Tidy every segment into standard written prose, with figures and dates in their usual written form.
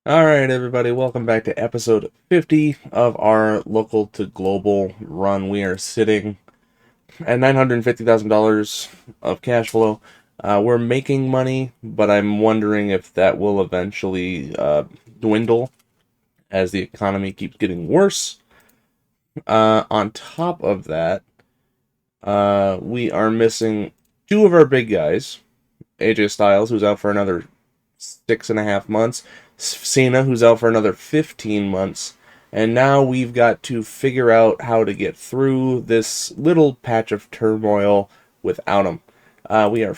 Alright, everybody, welcome back to episode 50 of our local to global run. We are sitting at $950,000 of cash flow. We're making money, but I'm wondering if that will eventually dwindle as the economy keeps getting worse. On top of that, we are missing two of our big guys. AJ Styles, who's out for another 6.5 months, Cena, who's out for another 15 months, and now we've got to figure out how to get through this little patch of turmoil without him. We are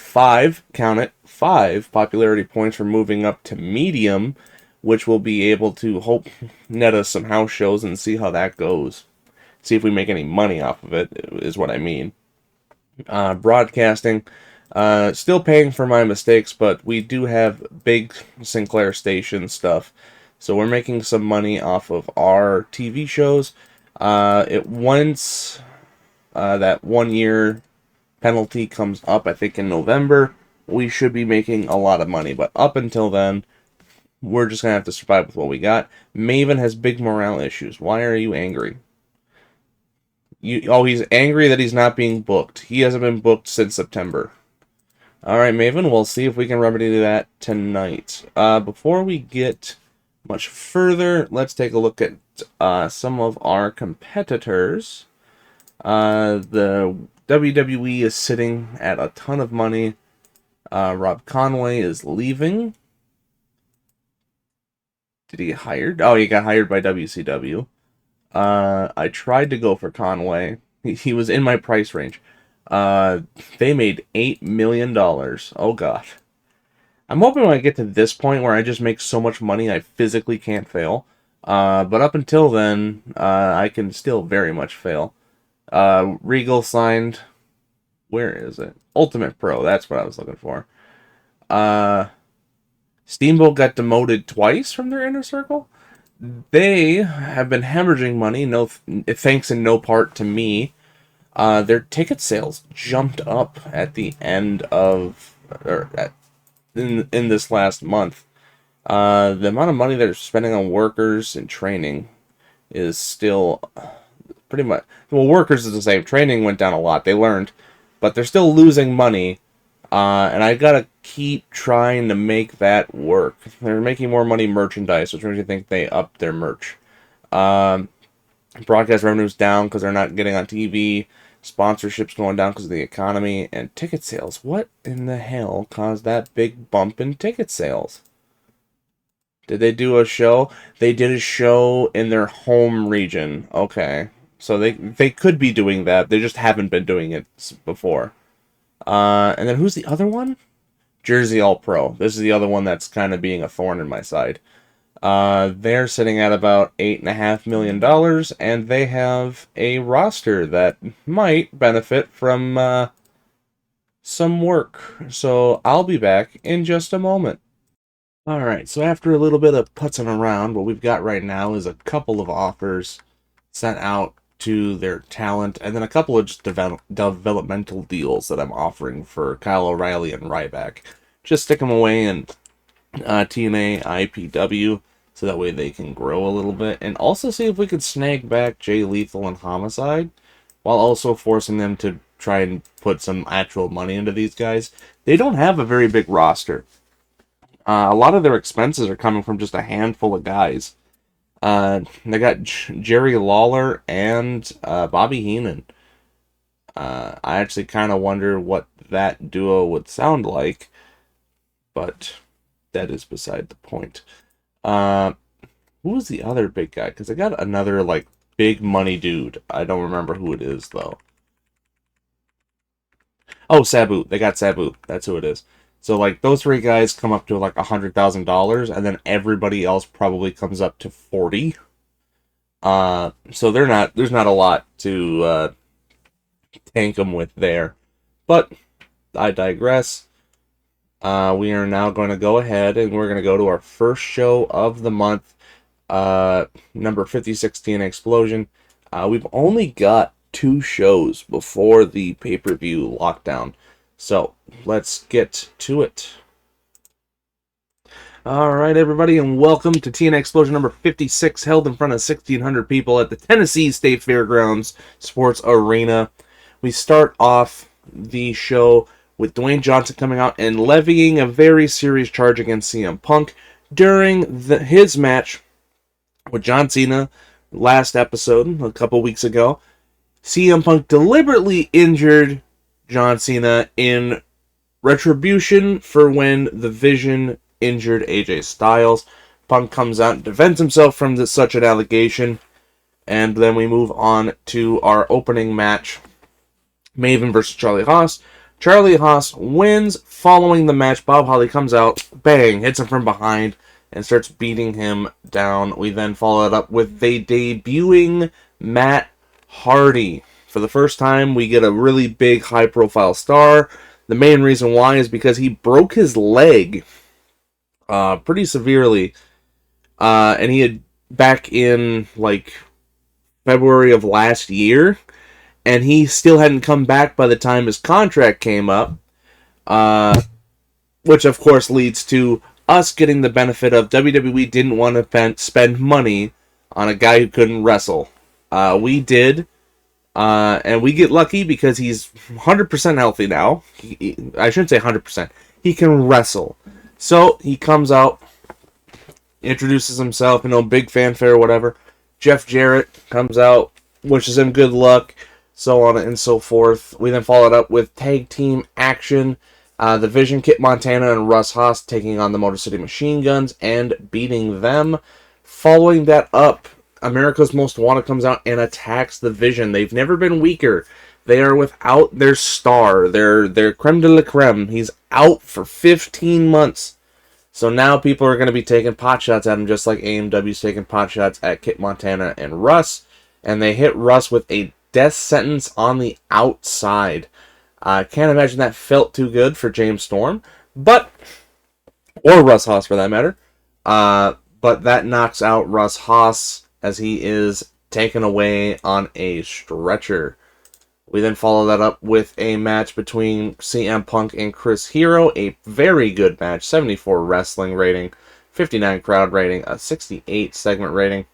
count it, five popularity points from moving up to medium, which will be able to hope net us some house shows and see how that goes. See if we make any money off of it, is what I mean. Broadcasting. Still paying for my mistakes, but we do have big Sinclair station stuff. So we're making some money off of our TV shows. Once that 1 year penalty comes up, I think in November, we should be making a lot of money. But up until then, we're just going to have to survive with what we got. Maven has big morale issues. Why are you angry? He's angry that he's not being booked. He hasn't been booked since September. Alright, Maven, we'll see if we can remedy that tonight. Before we get much further, let's take a look at some of our competitors. The WWE is sitting at a ton of money. Rob Conway is leaving. Did he get hired? Oh, he got hired by WCW. I tried to go for Conway. He was in my price range. They made $8 million. Oh, God. I'm hoping when I get to this point where I just make so much money I physically can't fail. But up until then, I can still very much fail. Regal signed... Where is it? Ultimate Pro, that's what I was looking for. Steamboat got demoted twice from their inner circle. They have been hemorrhaging money, thanks in no part to me. Their ticket sales jumped up at the end of, in this last month. The amount of money they're spending on workers and training is still pretty much, well, workers is the same. Training went down a lot. They learned, but they're still losing money. And I gotta keep trying to make that work. They're making more money merchandise, which makes me think they upped their merch. Broadcast revenue's down because they're not getting on TV. Sponsorships going down because of the economy. And ticket sales. What in the hell caused that big bump in ticket sales? Did they do a show? They did a show in their home region. Okay. So they could be doing that. They just haven't been doing it before. And then who's the other one? Jersey All Pro. This is the other one that's kind of being a thorn in my side. They're sitting at about $8.5 million, and they have a roster that might benefit from some work. So I'll be back in just a moment. Alright, so after a little bit of putzing around, what we've got right now is a couple of offers sent out to their talent, and then a couple of just developmental deals that I'm offering for Kyle O'Reilly and Ryback. Just stick them away in TNA, IPW, so that way they can grow a little bit, and also see if we could snag back Jay Lethal and Homicide, while also forcing them to try and put some actual money into these guys. They don't have a very big roster. A lot of their expenses are coming from just a handful of guys. They got Jerry Lawler and Bobby Heenan. I actually kind of wonder what that duo would sound like, but that is beside the point. Who was the other big guy? Because I got another, like, big money dude. I don't remember who it is, though. Oh, Sabu. They got Sabu. That's who it is. So, like, those three guys come up to, like, $100,000, and then everybody else probably comes up to 40. So there's not a lot to tank them with there. But I digress. We are now going to go ahead and we're going to go to our first show of the month, number 5016 TNA Explosion. We've only got 2 shows before the pay-per-view lockdown. So let's get to it. Alright, everybody, and welcome to TNA Explosion number 56, held in front of 1,600 people at the Tennessee State Fairgrounds Sports Arena. We start off the show with Dwayne Johnson coming out and levying a very serious charge against CM Punk during his match with John Cena last episode, a couple weeks ago. CM Punk deliberately injured John Cena in retribution for when the Vision injured AJ Styles. Punk comes out and defends himself from such an allegation. And then we move on to our opening match. Maven versus Charlie Haas. Charlie Haas wins. Following the match, Bob Holly comes out, bang, hits him from behind, and starts beating him down. We then follow it up with the debuting Matt Hardy. For the first time, we get a really big, high-profile star. The main reason why is because he broke his leg pretty severely. And he had back in, February of last year. And he still hadn't come back by the time his contract came up. Which, of course, leads to us getting the benefit of WWE didn't want to spend money on a guy who couldn't wrestle. We did. And we get lucky because he's 100% healthy now. I shouldn't say 100%. He can wrestle. So, he comes out, introduces himself, big fanfare or whatever. Jeff Jarrett comes out, wishes him good luck, so on and so forth. We then followed up with tag team action. The Vision, Kit Montana, and Russ Haas taking on the Motor City Machine Guns and beating them. Following that up, America's Most Wanted comes out and attacks the Vision. They've never been weaker. They are without their star, their creme de la creme. He's out for 15 months. So now people are going to be taking pot shots at him, just like AMW's taking pot shots at Kit Montana and Russ. And they hit Russ with a death sentence on the outside. I can't imagine that felt too good for James Storm, or Russ Haas for that matter. But that knocks out Russ Haas as he is taken away on a stretcher. We then follow that up with a match between CM Punk and Chris Hero. A very good match. 74 wrestling rating, 59 crowd rating, a 68 segment rating.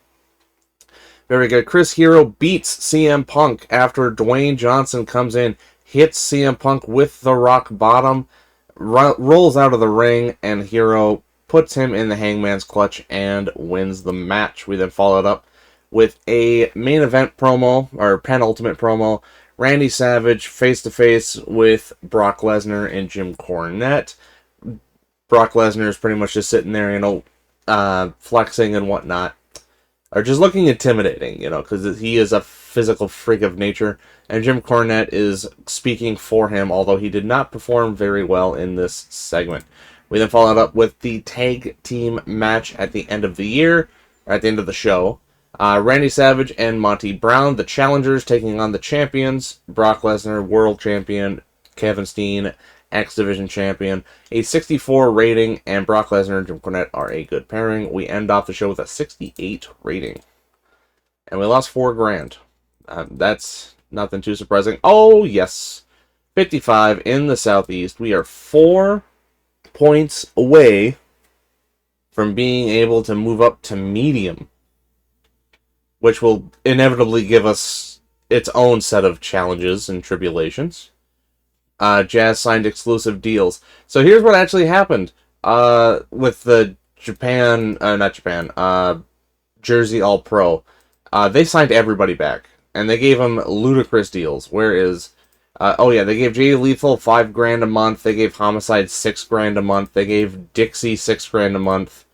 Very good. Chris Hero beats CM Punk after Dwayne Johnson comes in, hits CM Punk with the rock bottom, rolls out of the ring, and Hero puts him in the Hangman's Clutch and wins the match. We then followed up with a main event promo, or penultimate promo. Randy Savage face-to-face with Brock Lesnar and Jim Cornette. Brock Lesnar is pretty much just sitting there, flexing and whatnot. Or just looking intimidating, because he is a physical freak of nature. And Jim Cornette is speaking for him, although he did not perform very well in this segment. We then followed up with the tag team match at the end of the year, or at the end of the show. Randy Savage and Monty Brown, the challengers, taking on the champions. Brock Lesnar, world champion. Kevin Steen, X Division champion. A 64 rating, and Brock Lesnar and Jim Cornette are a good pairing. We end off the show with a 68 rating. And we lost $4,000. That's nothing too surprising. Oh, yes. 55 in the Southeast. We are 4 points away from being able to move up to medium, which will inevitably give us its own set of challenges and tribulations. Jazz signed exclusive deals. So here's what actually happened with the Jersey All-Pro. They signed everybody back, and they gave them ludicrous deals. Whereas, they gave Jay Lethal $5,000 a month. They gave Homicide $6,000 a month. They gave Dixie $6,000 a month.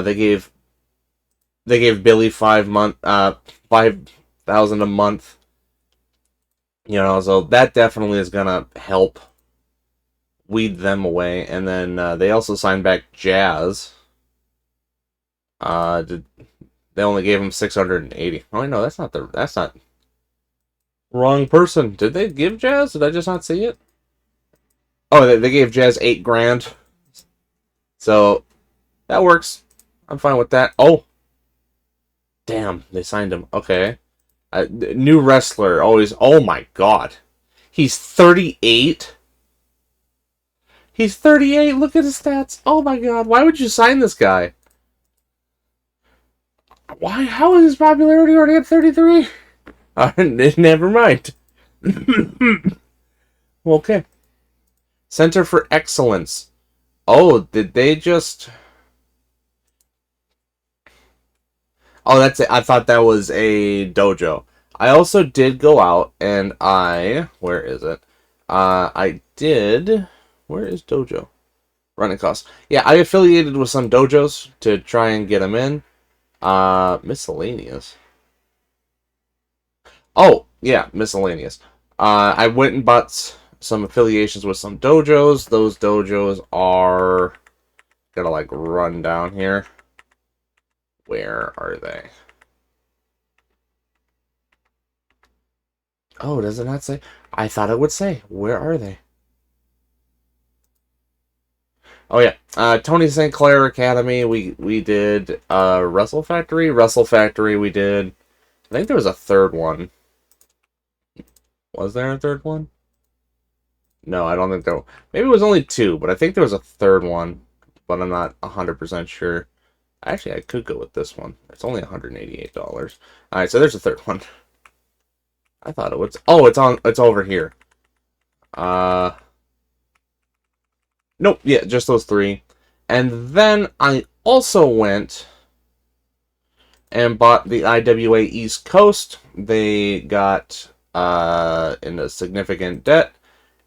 They gave Billy $5,000 a month. So that definitely is gonna help weed them away. And then they also signed back Jazz. They only gave him $680. Oh no, that's not wrong person. Did they give Jazz? Did I just not see it? Oh, they gave Jazz $8,000. So that works. I'm fine with that. Oh. Damn, they signed him. Okay. New wrestler. Always. Oh my god. He's 38. He's 38. Look at his stats. Oh my god. Why would you sign this guy? Why? How is his popularity already at 33? Never mind. Okay. Center for Excellence. Oh, did they just... Oh, that's it. I thought that was a dojo. I also did go out and Where is it? I did... Where is dojo? Running costs. Yeah, I affiliated with some dojos to try and get them in. Miscellaneous. Oh, yeah, miscellaneous. I went and bought some affiliations with some dojos. Those dojos are... Gotta, like, run down here. Where are they? Oh, does it not say? I thought it would say. Where are they? Oh yeah, Tony St. Clair Academy. We did Wrestle Factory. Wrestle Factory. We did. I think there was a third one. Was there a third one? No, I don't think there. Maybe it was only two, but I think there was a third one. But I'm not 100% sure. Actually, I could go with this one. It's only $188. All right, so there's a third one. I thought it was. Oh, it's on. It's over here. Nope. Yeah, just those three. And then I also went and bought the IWA East Coast. They got in a significant debt,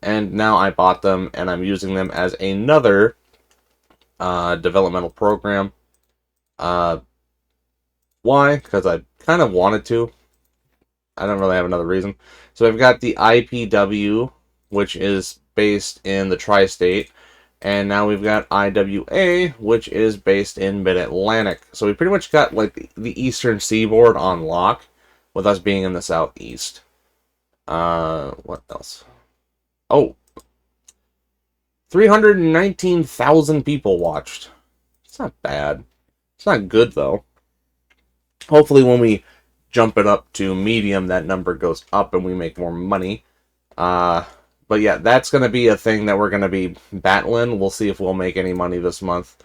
and now I bought them, and I'm using them as another developmental program. Why? Because I kind of wanted to. I don't really have another reason. So I've got the IPW, which is based in the tri-state, and now we've got IWA, which is based in Mid-Atlantic. So we pretty much got like the Eastern Seaboard on lock, with us being in the Southeast. What else? Oh, 319,000 people watched. It's not bad. It's not good, though. Hopefully when we jump it up to medium, that number goes up and we make more money. But yeah, that's going to be a thing that we're going to be battling. We'll see if we'll make any money this month.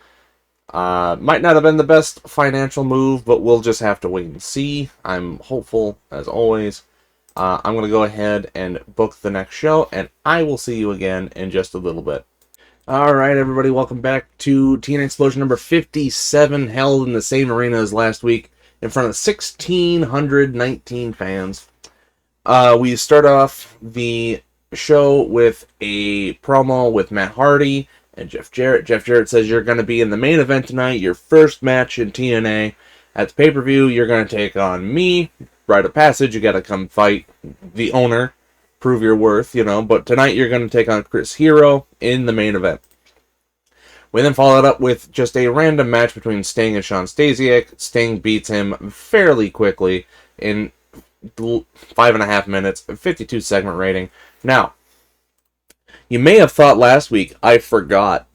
Might not have been the best financial move, but we'll just have to wait and see. I'm hopeful, as always. I'm going to go ahead and book the next show, and I will see you again in just a little bit. Alright, everybody, welcome back to TNA Explosion number 57, held in the same arena as last week, in front of 1,619 fans. We start off the show with a promo with Matt Hardy and Jeff Jarrett. Jeff Jarrett says, you're going to be in the main event tonight, your first match in TNA. At the pay-per-view, you're going to take on me. Rite of passage, you got to come fight the owner. Prove your worth, you know. But tonight, you're going to take on Chris Hero in the main event. We then follow it up with just a random match between Sting and Shawn Stasiak. Sting beats him fairly quickly in 5.5 minutes, 52 segment rating. Now, you may have thought last week I forgot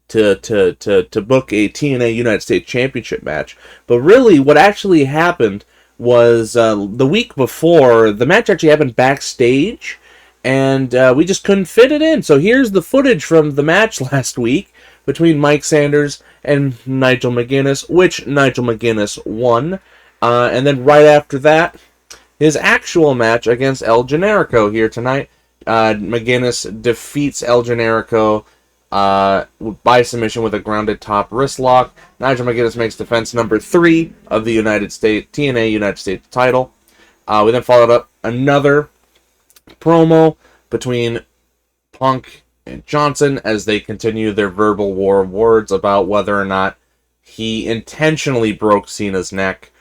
to book a TNA United States Championship match, but really what actually happened was the week before, the match actually happened backstage, and we just couldn't fit it in. So here's the footage from the match last week between Mike Sanders and Nigel McGuinness, which Nigel McGuinness won. And then right after that, his actual match against El Generico here tonight. McGuinness defeats El Generico by submission with a grounded top wrist lock. Nigel McGuinness makes defense number 3 of the TNA United States title. We then followed up another promo between Punk and Johnson as they continue their verbal war of words about whether or not he intentionally broke Cena's neck.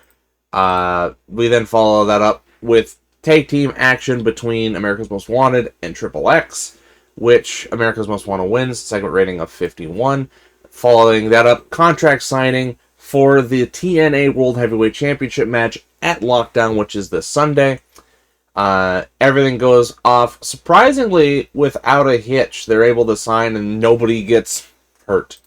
We then follow that up with tag team action between America's Most Wanted and Triple X, which America's Most Wanted wins, segment rating of 51. Following that up, contract signing for the TNA World Heavyweight Championship match at Lockdown, which is this Sunday. Everything goes off surprisingly without a hitch. They're able to sign and nobody gets hurt,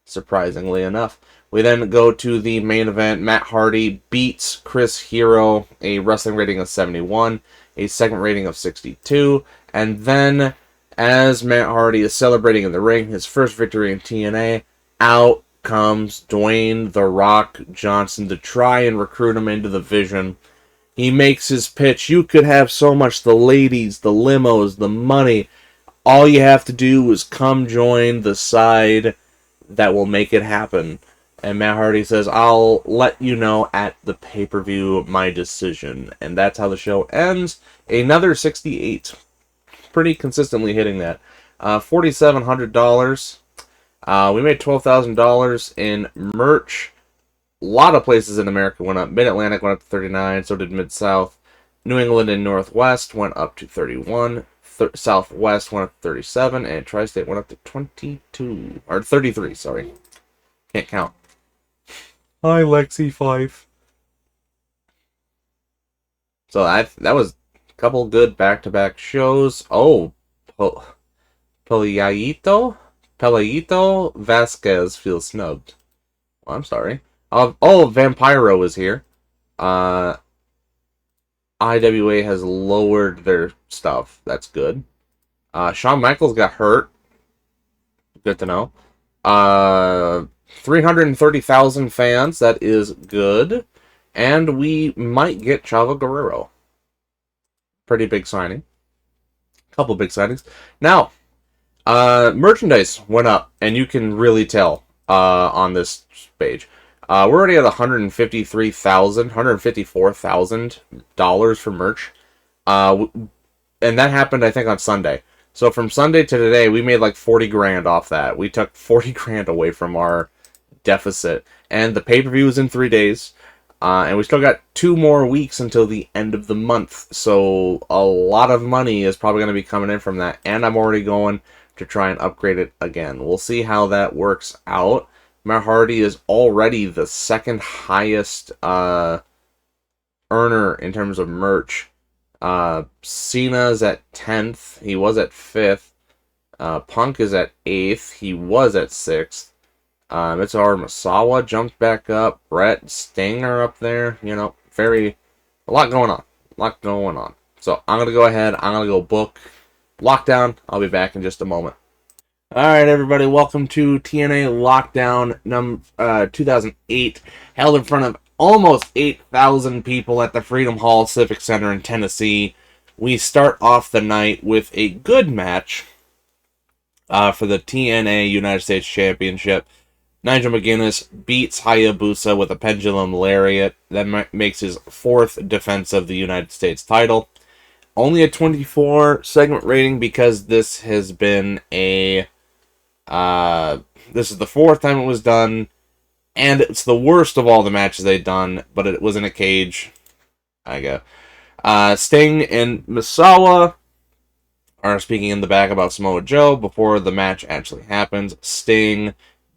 surprisingly enough. We then go to the main event. Matt Hardy beats Chris Hero, a wrestling rating of 71, a segment rating of 62, and then As Matt Hardy is celebrating in the ring his first victory in TNA, out comes Dwayne "The Rock" Johnson to try and recruit him into the Vision. He makes his pitch. You could have so much: the ladies, the limos, the money. All you have to do is come join the side that will make it happen. And Matt Hardy says, I'll let you know at the pay-per-view my decision. And that's how the show ends. Another 68. Pretty consistently hitting that. $4,700. We made $12,000 in merch. A lot of places in America went up. Mid-Atlantic went up to 39, so did Mid-South. New England and Northwest went up to 31. Southwest went up to 37, and Tri-State went up to 22. Or 33, sorry. Can't count. Hi, Lexi Fife. So that was a couple good back-to-back shows. Oh, Pelayito Vasquez feels snubbed. Well, I'm sorry. Vampiro is here. IWA has lowered their stuff. That's good. Shawn Michaels got hurt. Good to know. 330,000 fans. That is good. And we might get Chavo Guerrero. Pretty big signing. Couple big signings. Now, merchandise went up, and you can really tell on this page. We're already at $154,000 for merch. And that happened, I think, on Sunday. So from Sunday to today, we made like 40 grand off that. We took 40 grand away from our deficit. And the pay-per-view was in 3 days. And we still got 2 more weeks until the end of the month. So a lot of money is probably going to be coming in from that. And I'm already going to try and upgrade it again. We'll see how that works out. Matt Hardy is already the second highest earner in terms of merch. Cena's at 10th. He was at 5th. Punk is at 8th. He was at 6th. Mitsuharu Misawa jumped back up. Brett, Sting are up there. You know, a lot going on. So I'm going to go ahead. I'm going to go book Lockdown. I'll be back in just a moment. Alright, everybody, welcome to TNA Lockdown 2008, held in front of almost 8,000 people at the Freedom Hall Civic Center in Tennessee. We start off the night with a good match for the TNA United States Championship. Nigel McGuinness beats Hayabusa with a pendulum lariat. That makes his 4th defense of the United States title. Only a 24 segment rating because this has been this is the 4th time it was done, and it's the worst of all the matches they've done, but it was in a cage. I guess. Sting and Misawa are speaking in the back about Samoa Joe before the match actually happens. Sting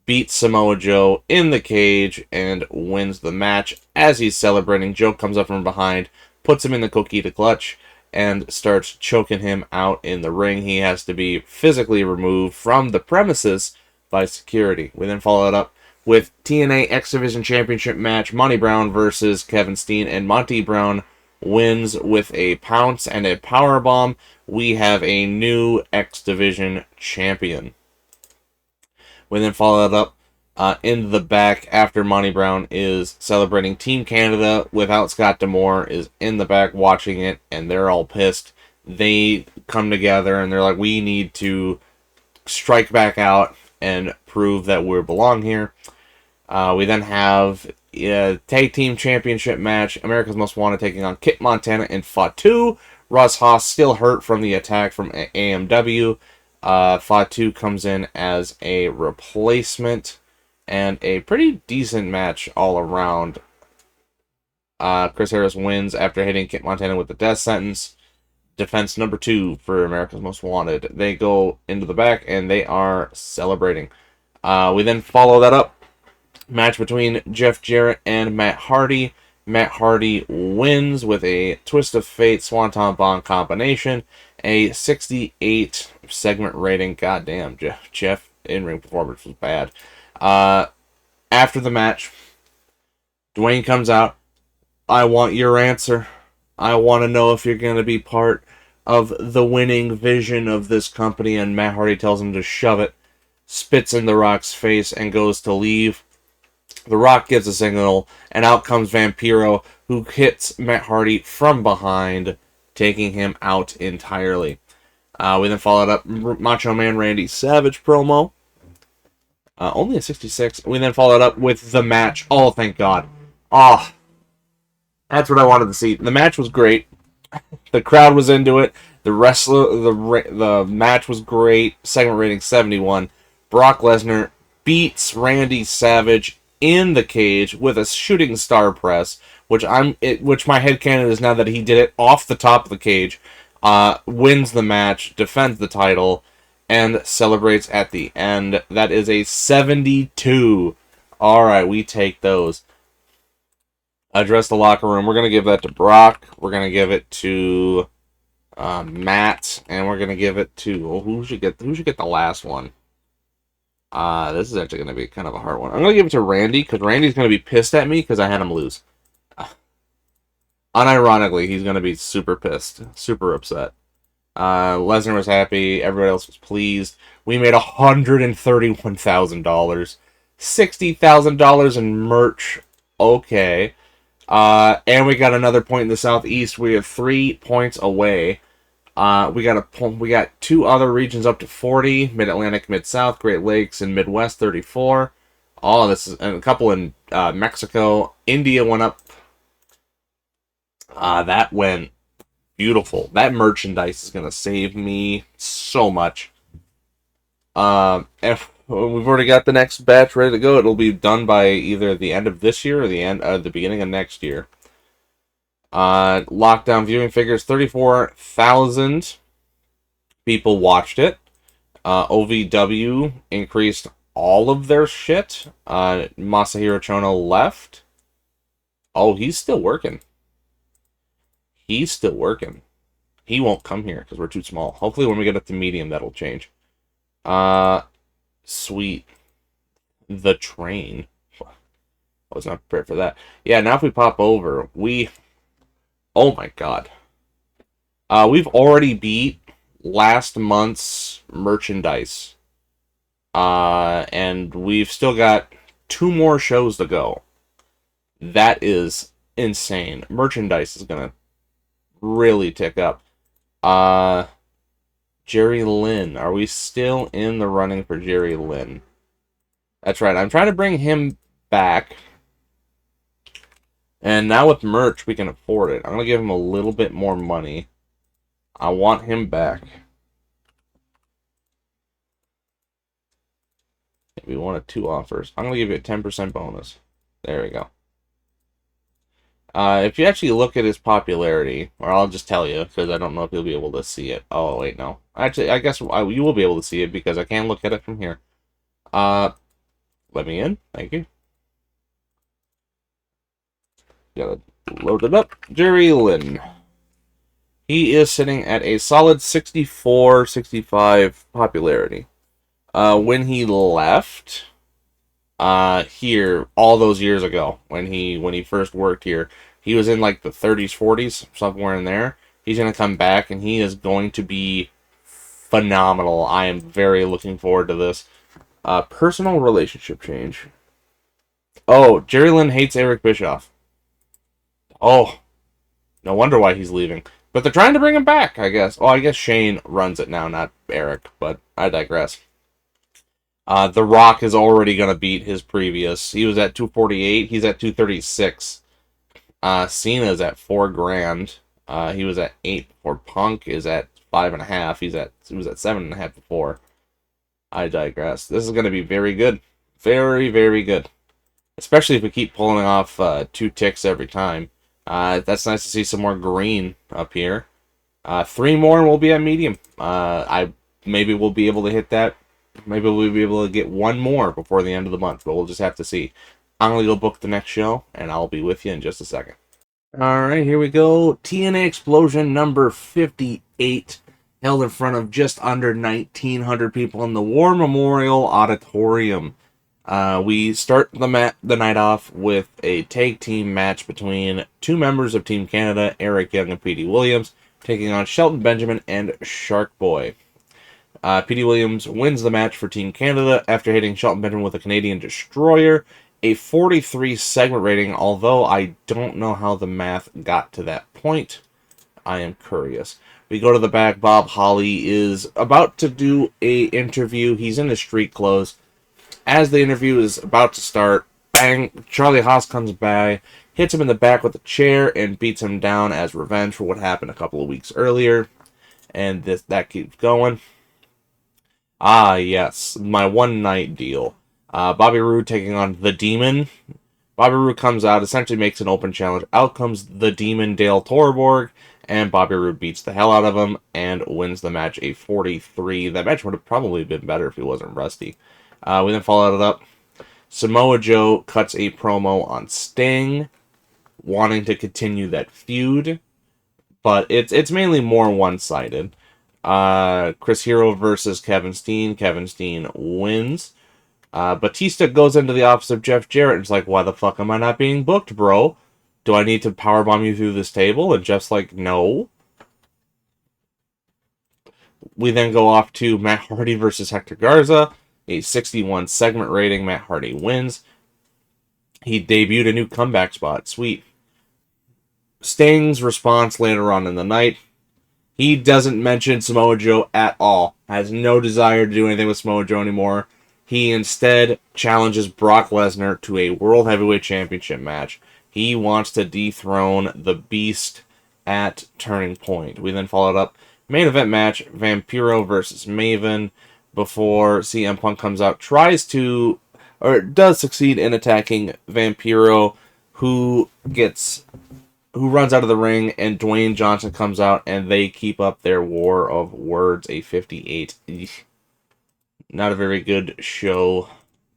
beats Samoa Joe in the cage and wins the match. As he's celebrating, Joe comes up from behind, puts him in the Coquita clutch, and starts choking him out in the ring. He has to be physically removed from the premises by security. We then follow it up with TNA X Division Championship match, Monty Brown versus Kevin Steen, and Monty Brown wins with a pounce and a powerbomb. We have a new X Division champion. We then follow it up in the back after Monty Brown is celebrating. Team Canada without Scott D'Amore is in the back watching it, and they're all pissed. They come together and they're like, we need to strike back out and prove that we belong here. We then have a tag team championship match, America's Most Wanted taking on Kit Montana and Fatu. Russ Haas still hurt from the attack from AMW. Fatu comes in as a replacement, and a pretty decent match all around. Chris Harris wins after hitting Kit Montana with the death sentence. Defense number 2 for America's Most Wanted. They go into the back and they are celebrating. We then follow that up. Match between Jeff Jarrett and Matt Hardy. Matt Hardy wins with a Twist of Fate Swanton Bomb combination. A 68 segment rating. Goddamn, Jeff in-ring performance was bad. After the match, Dwayne comes out. I want your answer. I want to know if you're going to be part of the winning vision of this company, and Matt Hardy tells him to shove it, spits in The Rock's face, and goes to leave. The Rock gives a signal, and out comes Vampiro, who hits Matt Hardy from behind, taking him out entirely. We then followed up Macho Man Randy Savage promo. Only a 66. We then followed up with the match. Oh, thank God. Oh, that's what I wanted to see. The match was great. The crowd was into it. The match was great. Segment rating 71. Brock Lesnar beats Randy Savage in the cage with a shooting star press, which my headcanon is now that he did it off the top of the cage, wins the match, defends the title, and celebrates at the end. That is a 72. Alright, we take those. Address the locker room. We're going to give that to Brock. We're going to give it to Matt, and we're going to give it to... who should get the last one? This is actually going to be kind of a hard one. I'm going to give it to Randy, because Randy's going to be pissed at me because I had him lose. Unironically, he's going to be super pissed. Super upset. Lesnar was happy. Everybody else was pleased. We made $131,000. $60,000 in merch. Okay. And we got another point in the Southeast. We are 3 points away. We got 2 other regions up to 40. Mid-Atlantic, Mid-South, Great Lakes, and Midwest 34. Oh, this is and a couple in Mexico. India went up. That went beautiful. That merchandise is gonna save me so much. If we've already got the next batch ready to go, it'll be done by either the end of this year or the beginning of next year. Lockdown viewing figures, 34,000 people watched it. OVW increased all of their shit. Masahiro Chono left. Oh, he's still working. He's still working. He won't come here because we're too small. Hopefully when we get up to medium, that'll change. Sweet. The train. I was not prepared for that. Yeah, now if we pop over, oh my God. We've already beat last month's merchandise. And we've still got 2 more shows to go. That is insane. Merchandise is gonna really tick up. Jerry Lynn. Are we still in the running for Jerry Lynn? That's right. I'm trying to bring him back. And now with merch, we can afford it. I'm going to give him a little bit more money. I want him back. Maybe 1 of 2 offers. I'm going to give you a 10% bonus. There we go. If you actually look at his popularity, or I'll just tell you, because I don't know if you'll be able to see it. Oh, wait, no. Actually, I guess you will be able to see it, because I can look at it from here. Let me in. Thank you. Gotta load it up. Jerry Lynn. He is sitting at a solid 64, 65 popularity. When he left... here all those years ago when he first worked here, he was in like the 30s, 40s, somewhere in there. He's gonna come back and he is going to be phenomenal. I am very looking forward to this. Personal relationship change. Oh, Jerry Lynn hates Eric Bischoff. Oh, no wonder why he's leaving. But they're trying to bring him back, I guess. Oh, I guess Shane runs it now, not Eric, but I digress. The Rock is already going to beat his previous. He was at 248. He's at 236. Cena's at $4,000. He was at 8 before. Punk is at 5.5. He was at 7.5 before. I digress. This is going to be very good. Very, very good. Especially if we keep pulling off 2 ticks every time. That's nice to see some more green up here. 3 more and we'll be at medium. Maybe we'll be able to hit that. Maybe we'll be able to get 1 more before the end of the month, but we'll just have to see. I'm going to go book the next show, and I'll be with you in just a second. Alright, here we go. TNA Explosion number 58, held in front of just under 1,900 people in the War Memorial Auditorium. We start the night off with a tag team match between 2 members of Team Canada, Eric Young and Petey Williams, taking on Shelton Benjamin and Shark Boy. Petey Williams wins the match for Team Canada after hitting Shelton Benjamin with a Canadian Destroyer. A 43 segment rating, although I don't know how the math got to that point. I am curious. We go to the back. Bob Holly is about to do a interview. He's in his street clothes. As the interview is about to start, bang, Charlie Haas comes by, hits him in the back with a chair, and beats him down as revenge for what happened a couple of weeks earlier. And that keeps going. Ah, yes, my one-night deal. Bobby Roode taking on The Demon. Bobby Roode comes out, essentially makes an open challenge. Out comes The Demon, Dale Torborg, and Bobby Roode beats the hell out of him and wins the match a 43. That match would have probably been better if he wasn't rusty. We then follow it up. Samoa Joe cuts a promo on Sting, wanting to continue that feud, but it's mainly more one-sided. Chris Hero versus Kevin Steen. Kevin Steen wins. Batista goes into the office of Jeff Jarrett and is like, why the fuck am I not being booked, bro? Do I need to powerbomb you through this table? And Jeff's like, no. We then go off to Matt Hardy versus Hector Garza. A 61 segment rating. Matt Hardy wins. He debuted a new comeback spot. Sweet. Sting's response later on in the night. He doesn't mention Samoa Joe at all. Has no desire to do anything with Samoa Joe anymore. He instead challenges Brock Lesnar to a World Heavyweight Championship match. He wants to dethrone the Beast at Turning Point. We then followed up main event match, Vampiro versus Maven, before CM Punk comes out, does succeed in attacking Vampiro, who runs out of the ring, and Dwayne Johnson comes out, and they keep up their war of words, a 58. Not a very good show,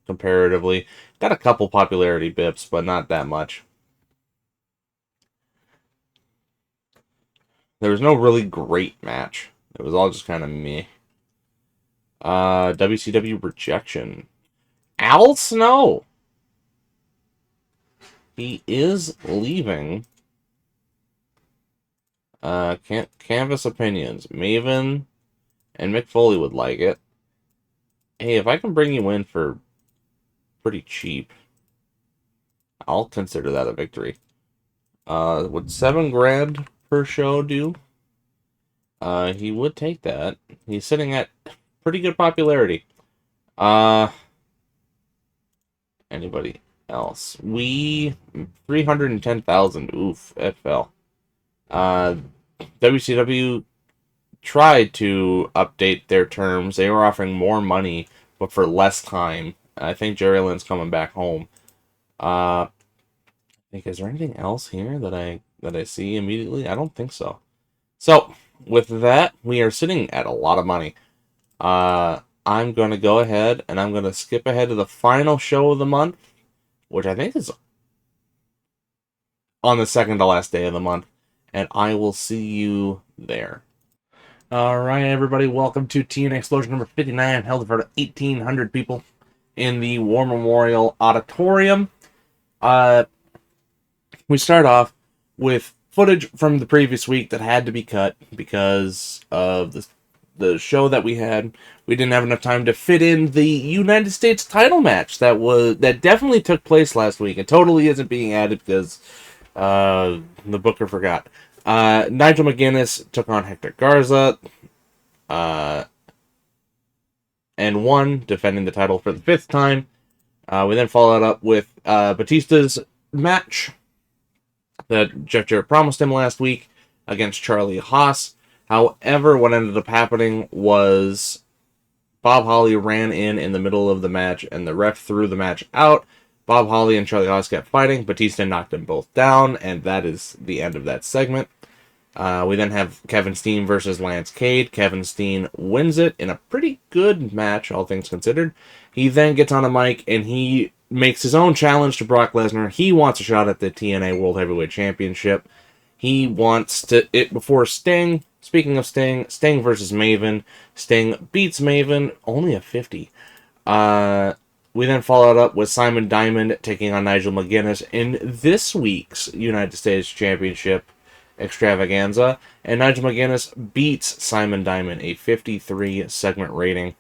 comparatively. Got a couple popularity bips, but not that much. There was no really great match. It was all just kind of meh. WCW rejection. Al Snow. He is leaving. Canvas opinions. Maven and Mick Foley would like it. Hey, if I can bring you in for pretty cheap, I'll consider that a victory. Would $7,000 per show do? He would take that. He's sitting at pretty good popularity. Anybody else? 310,000. Oof, it fell. WCW tried to update their terms. They were offering more money, but for less time. I think Jerry Lynn's coming back home. I think, is there anything else here that I see immediately? I don't think so. So, with that, we are sitting at a lot of money. I'm going to go ahead and I'm going to skip ahead to the final show of the month, which I think is on the second to last day of the month, and I will see you there. Alright, everybody, welcome to TNA Explosion number 59, held for 1,800 people in the War Memorial Auditorium. We start off with footage from the previous week that had to be cut because of the show that we had. We didn't have enough time to fit in the United States title match that definitely took place last week and totally isn't being added because the booker forgot. Nigel McGuinness took on Hector Garza and won, defending the title for the 5th time. We then followed up with Batista's match that Jeff Jarrett promised him last week against Charlie Haas. However, what ended up happening was Bob Holly ran in the middle of the match, and the ref threw the match out. Bob Holly and Charlie Haas kept fighting. Batista knocked them both down, and that is the end of that segment. We then have Kevin Steen versus Lance Cade. Kevin Steen wins it in a pretty good match, all things considered. He then gets on a mic, and he makes his own challenge to Brock Lesnar. He wants a shot at the TNA World Heavyweight Championship. He wants it before Sting. Speaking of Sting, Sting versus Maven. Sting beats Maven, only a 50. We then followed up with Simon Diamond taking on Nigel McGuinness in this week's United States Championship. extravaganza, and Nigel McGuinness beats Simon Diamond, a 53 segment rating.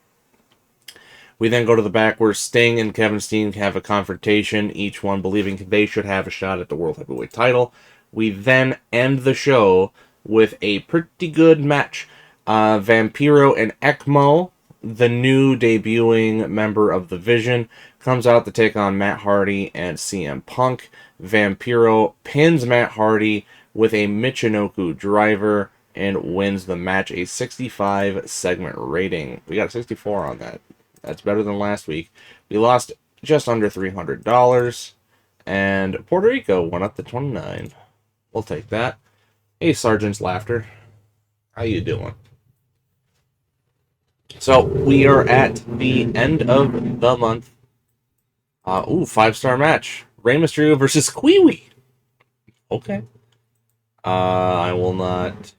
We then go to the back where Sting and Kevin Steen have a confrontation, each one believing they should have a shot at the World Heavyweight title. We then end the show with a pretty good match. Vampiro and ECMO, the new debuting member of the Vision, comes out to take on Matt Hardy and CM Punk. Vampiro pins Matt Hardy with a Michinoku driver and wins the match, a 65 segment rating. We got a 64 on that. That's better than last week. We lost just under $300, and Puerto Rico went up to 29. We'll take that. Hey, Sergeant's Laughter. How you doing? So, we are at the end of the month. 5-star match. Rey Mysterio versus Kiwi. Okay. I will not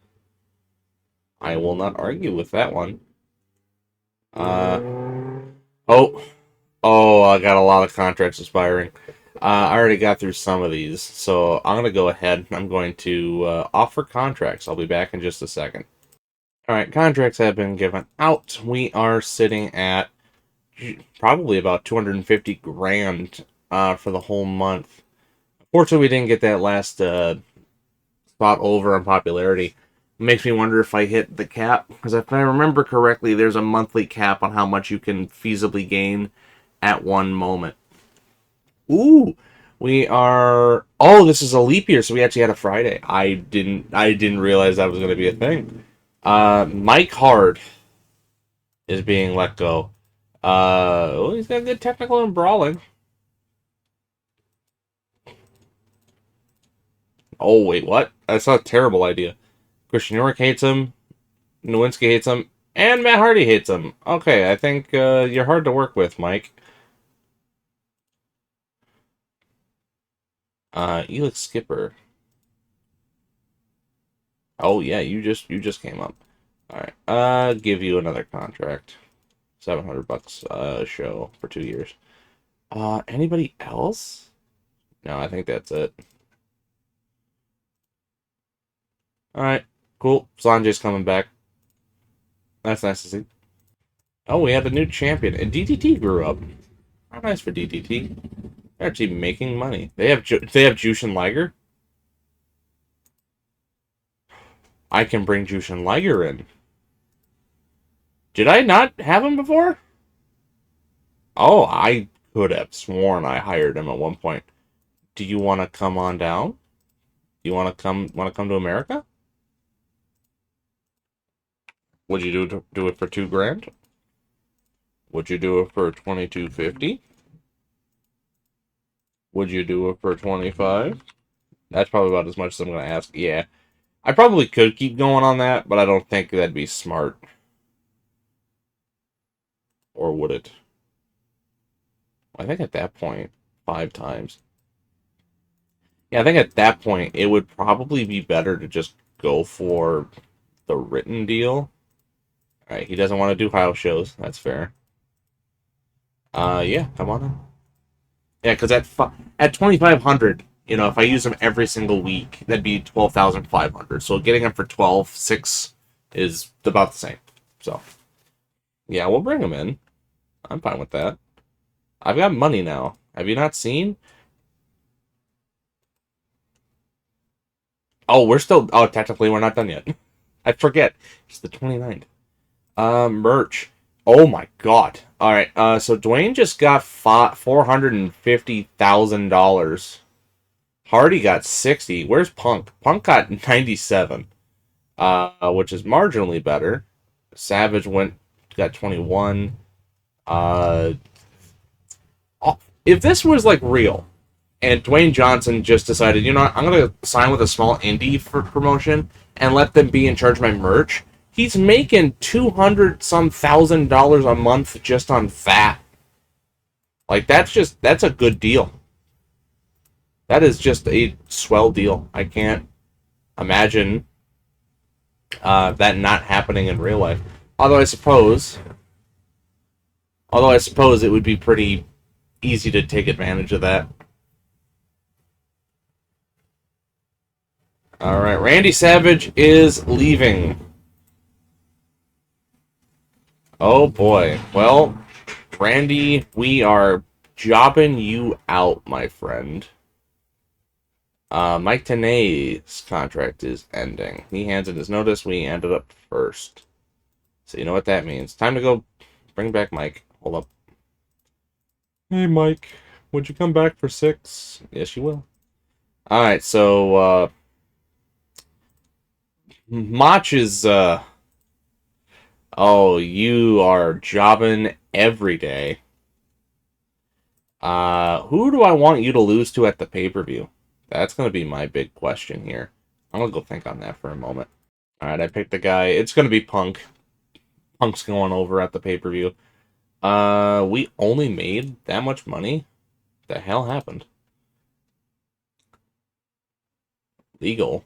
argue with that one. I got a lot of contracts expiring. I already got through some of these, so I'm going to go ahead. I'm going to offer contracts. I'll be back in just a second. Alright, contracts have been given out. We are sitting at probably about 250 grand for the whole month. Fortunately, we didn't get that last spot over on popularity. It makes me wonder if I hit the cap, because if I remember correctly, there's a monthly cap on how much you can feasibly gain at one moment. Ooh, we are. Oh, this is a leap year, so we actually had a Friday. I didn't realize that was going to be a thing. Mike Hard is being let go. He's got good technical and brawling. Oh wait, what? That's not a terrible idea. Christian York hates him. Nowinski hates him. And Matt Hardy hates him. Okay, I think you're hard to work with, Mike. Elix Skipper. Oh yeah, you just came up. Alright, give you another contract. $700 a show for 2 years. Anybody else? No, I think that's it. Alright, cool. Sanjay's coming back. That's nice to see. Oh, we have a new champion. And DDT grew up. How nice for DDT. They're actually making money. They have Jushin Liger. I can bring Jushin Liger in. Did I not have him before? Oh, I could have sworn I hired him at one point. Do you want to come on down? You want to come to America? Would you do it for $2,000? Would you do it for $2,250? Would you do it for 25? That's probably about as much as I'm going to ask. Yeah. I probably could keep going on that, but I don't think that'd be smart. Or would it? I think at that point, 5 times. Yeah, I think at that point, it would probably be better to just go for the written deal. Alright, he doesn't want to do house shows. That's fair. Yeah, come on in. Yeah, because at 2,500, if I use them every single week, that'd be 12,500. So getting them for 12,600 is about the same. So, yeah, we'll bring them in. I'm fine with that. I've got money now. Have you not seen? Oh, technically we're not done yet. I forget. It's the 29th. Merch. Oh my god. Alright, so Dwayne just got $450,000. Hardy got 60. Where's Punk? Punk got 97. Which is marginally better. Savage got 21. If this was like real, and Dwayne Johnson just decided, I'm gonna sign with a small indie for promotion and let them be in charge of my merch, he's making $200,000 a month just on that. Like, that's a good deal. That is just a swell deal. I can't imagine that not happening in real life. Although I suppose it would be pretty easy to take advantage of that. Alright, Randy Savage is leaving. Oh boy. Well, Randy, we are jobbing you out, my friend. Mike TNA's contract is ending. He hands in his notice. We ended up first. So you know what that means. Time to go bring back Mike. Hold up. Hey, Mike. Would you come back for 6? Yes, you will. Alright, so, Mach is, oh, you are jobbing every day. Who do I want you to lose to at the pay-per-view? That's going to be my big question here. I'm going to go think on that for a moment. Alright, I picked a guy. It's going to be Punk. Punk's going over at the pay-per-view. We only made that much money? The hell happened? Legal?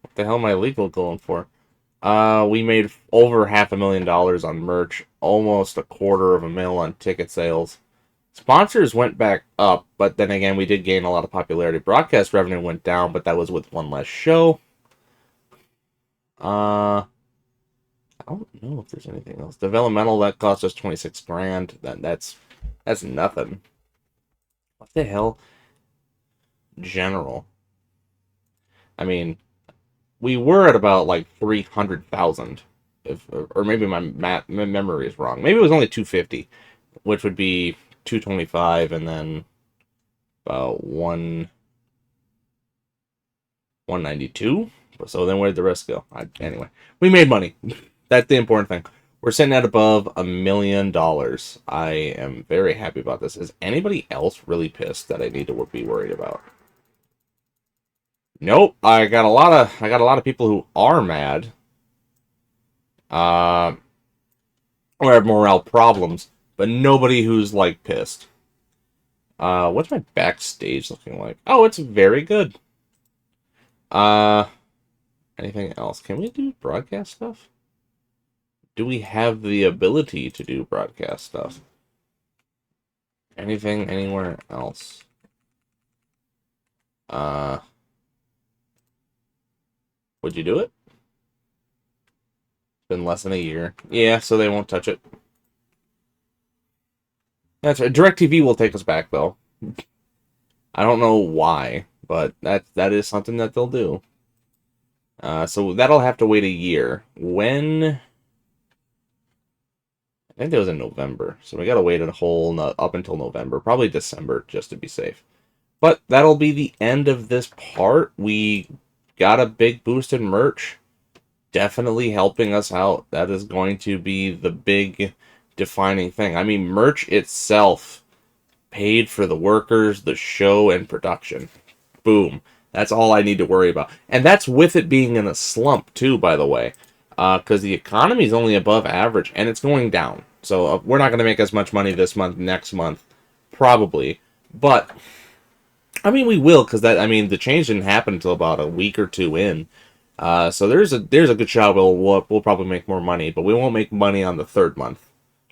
What the hell am I legal going for? We made over $500,000 on merch, almost $250,000 on ticket sales. Sponsors went back up, but then again, we did gain a lot of popularity. Broadcast revenue went down, but that was with one less show. I don't know if there's anything else. Developmental, that cost us 26 grand. That's nothing. What the hell? General. I mean, we were at about like 300,000, or maybe my memory is wrong. Maybe it was only 250, which would be 225, and then about 192. So then where'd the rest go? Anyway, we made money. That's the important thing. We're sitting at above $1 million. I am very happy about this. Is anybody else really pissed that I need to be worried about? Nope. I got a lot of people who are mad. Or have morale problems, but nobody who's like pissed. What's my backstage looking like? Oh, it's very good. Anything else? Can we do broadcast stuff? Do we have the ability to do broadcast stuff? Anything anywhere else? Would you do it? Been less than a year. Yeah, so they won't touch it. That's right. DirecTV will take us back, though. I don't know why, but that is something that they'll do. So that'll have to wait a year. When? I think that was in November, so we gotta wait a whole up until November, probably December, just to be safe. But that'll be the end of this part. We got a big boost in merch, definitely helping us out. That is going to be the big defining thing. I mean, merch itself paid for the workers, the show, and production. Boom. That's all I need to worry about. And that's with it being in a slump, too, by the way. Because the economy is only above average, and it's going down. So we're not going to make as much money this month, next month, probably. But, I mean, we will, because the change didn't happen until about a week or two in. So there's a good shot we'll probably make more money, but we won't make money on the third month.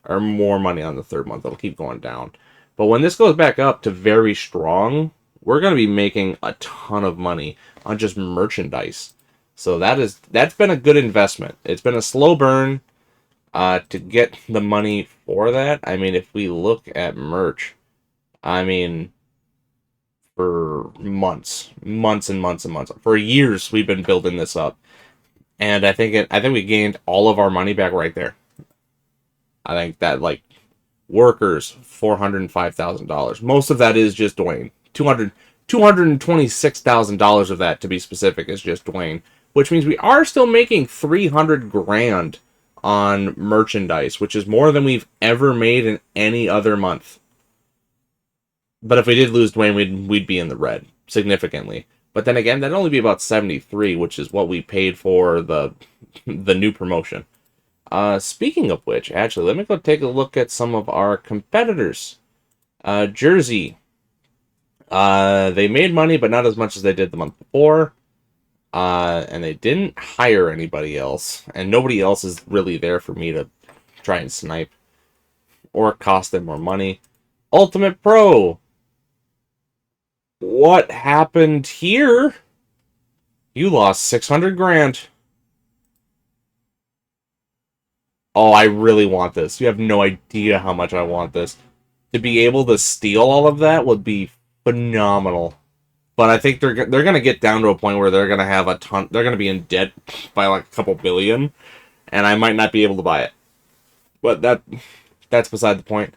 Or more money on the third month. It'll keep going down. But when this goes back up to very strong, we're going to be making a ton of money on just merchandise. So that's been a good investment. It's been a slow burn to get the money for that. I mean, if we look at merch, I mean, for months and months and months, for years we've been building this up, and I think we gained all of our money back right there. I think that like workers $405,000. Most of that is just Dwayne. $226,000 of that, to be specific, is just Dwayne, which means we are still making 300 grand on merchandise, which is more than we've ever made in any other month. But if we did lose Dwayne, we'd be in the red significantly. But then again, that'd only be about 73, which is what we paid for the new promotion. Speaking of which, actually, let me go take a look at some of our competitors. Jersey. They made money, but not as much as they did the month before. And they didn't hire anybody else. And nobody else is really there for me to try and snipe. Or cost them more money. Ultimate Pro. what happened here? You lost 600 grand. Oh, I really want this. You have no idea how much I want this. To be able to steal all of that would be phenomenal. But I think they're gonna get down to a point where they're gonna have a ton. They're gonna be in debt by like a couple billion, and I might not be able to buy it. But that's beside the point.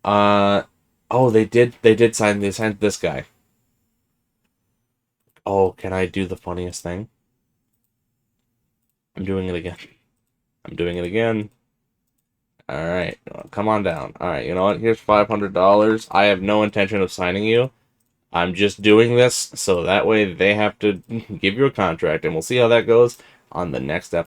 Oh, they signed this guy. Oh, can I do the funniest thing? I'm doing it again. I'm doing it again. Alright, come on down. Alright, you know what? Here's $500. I have no intention of signing you. I'm just doing this so that way they have to give you a contract, and we'll see how that goes on the next episode.